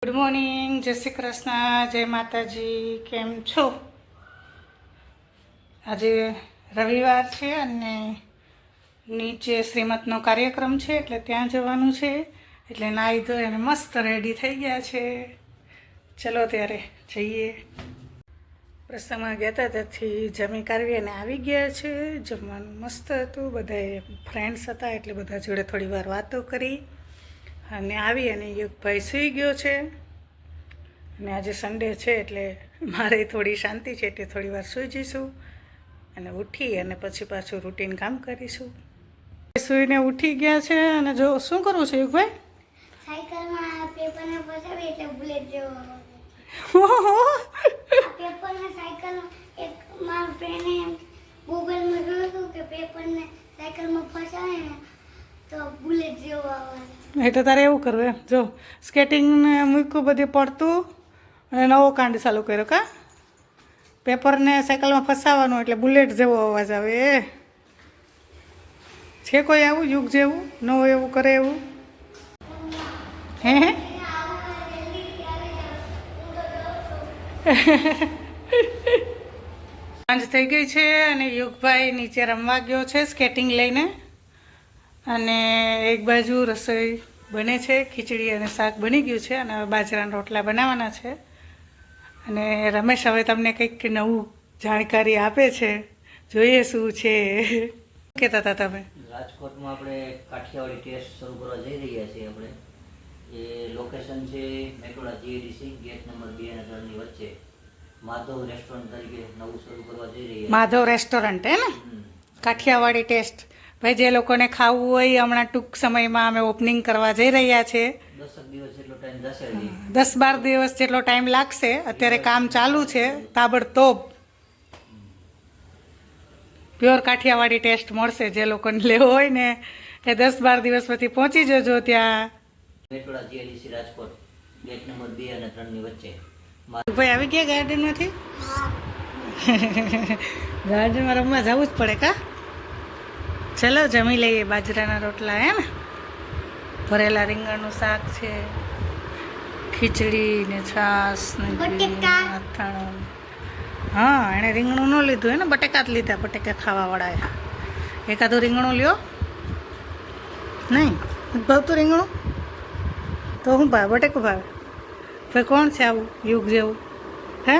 Good morning, જય શ્રી કૃષ્ણ, જય માતાજી. કેમ છો? આજે રવિવાર છે અને નીચે શ્રીમતનો કાર્યક્રમ છે એટલે ત્યાં જવાનું છે. એટલે નાહી ધોઈ અને મસ્ત રેડી થઈ ગયા છે. ચલો ત્યારે જઈએ. પ્રસંગમાં ગયા હતા ત્યાંથી જમી કાઢવી અને આવી ગયા છે. જમવાનું મસ્ત હતું, બધાએ ફ્રેન્ડ્સ હતા એટલે બધા જોડે થોડી વાર વાતો કરી અને આવી અને યુગભાઈ સૂઈ ગયો છે. અને આજે સન્ડે છે એટલે મારે થોડી શાંતિ છે એટલે થોડી વાર સૂઈ જઈશું અને ઉઠી અને પછી પાછું રૂટીન કામ કરીશું. સૂઈને ઉઠી ગયા છે અને જો શું કરવું છે યુગભાઈ? સાયકલમાં પેપરને ફસાવી એટલે બુલેટ જેવો પેપરને સાયકલમાં એક મારા ફ્રેન્ડે ગૂગલમાં જોયું હતું કે પેપરને સાયકલમાં ફસાવે ને તો બુલેટ જેવો આવે. એટલે તારે એવું કરવું એમ. જો સ્કેટિંગને મૂક્યું બધી પડતું અને નવો કાંડ ચાલુ કર્યો કા પેપરને સાયકલમાં ફસાવવાનું એટલે બુલેટ જેવો અવાજ આવે. છે કોઈ આવું યુગ જેવું નવું એવું કરે એવું? હે સાંજ થઈ ગઈ છે અને યુગભાઈ નીચે રમવા ગયો છે સ્કેટિંગ લઈને અને એક બાજુ રસોઈ બને છે, ખીચડી અને શાક બની ગયું છે અને હવે બાજરાના રોટલા બનાવવાના છે. અને રમેશ હવે તમને કંઈક નવું જાણકારી આપે છે, જોઈએ શું છે. કહેતા હતા તમે? રાજકોટમાં આપણે કાઠિયાવાડી ટેસ્ટ શરૂ કરવા જઈ રહ્યા છીએ. આપણે એ લોકેશન છે મેટોડા જીએડીસી ગેટ નંબર 2 અને 3 ની વચ્ચે માધવ રેસ્ટોરન્ટ તરીકે નવું શરૂ કરવા જઈ રહ્યા. માધવ રેસ્ટોરન્ટ હે ને, કાઠિયાવાડી ટેસ્ટ. ભાઈ જે લોકોને ખાવું હોય હમણાં ટૂંક સમયમાં અમે ઓપનિંગ કરવા જઈ રહ્યા છે. 10 દિવસ જેટલો ટાઈમ જશે. 10-12 દિવસ જેટલો ટાઈમ લાગશે. અત્યારે કામ ચાલુ છે. તાબડતોબ પ્યોર કાઠિયાવાડી ટેસ્ટ મળશે. જે લોકોને લેવો હોય ને એ 10-12 દિવસ પછી પહોંચી જજો ત્યાં. Metoda GIDC Rajkot gate number 2 અને 3 ની વચ્ચે. ભાઈ આવી ગયા ગાર્ડનમાંથી? ગાર્ડનમાં રમવા જવું જ પડે કા? ચલો જમી લઈએ. બાજરાના રોટલા હે ને, ભરેલા રીંગણનું શાક છે, ખીચડી ને છાશ ને અથાણું. હા, એણે રીંગણું ન લીધું હે ને, બટેકા જ લીધા. બટેકા ખાવાવાળાએ એકાદું રીંગણું લ્યો. નહીં ભાવતું રીંગણું તો હું ભાવે? બટેકું ભાવે. ભાઈ કોણ છે આવું યુગ જેવું? હે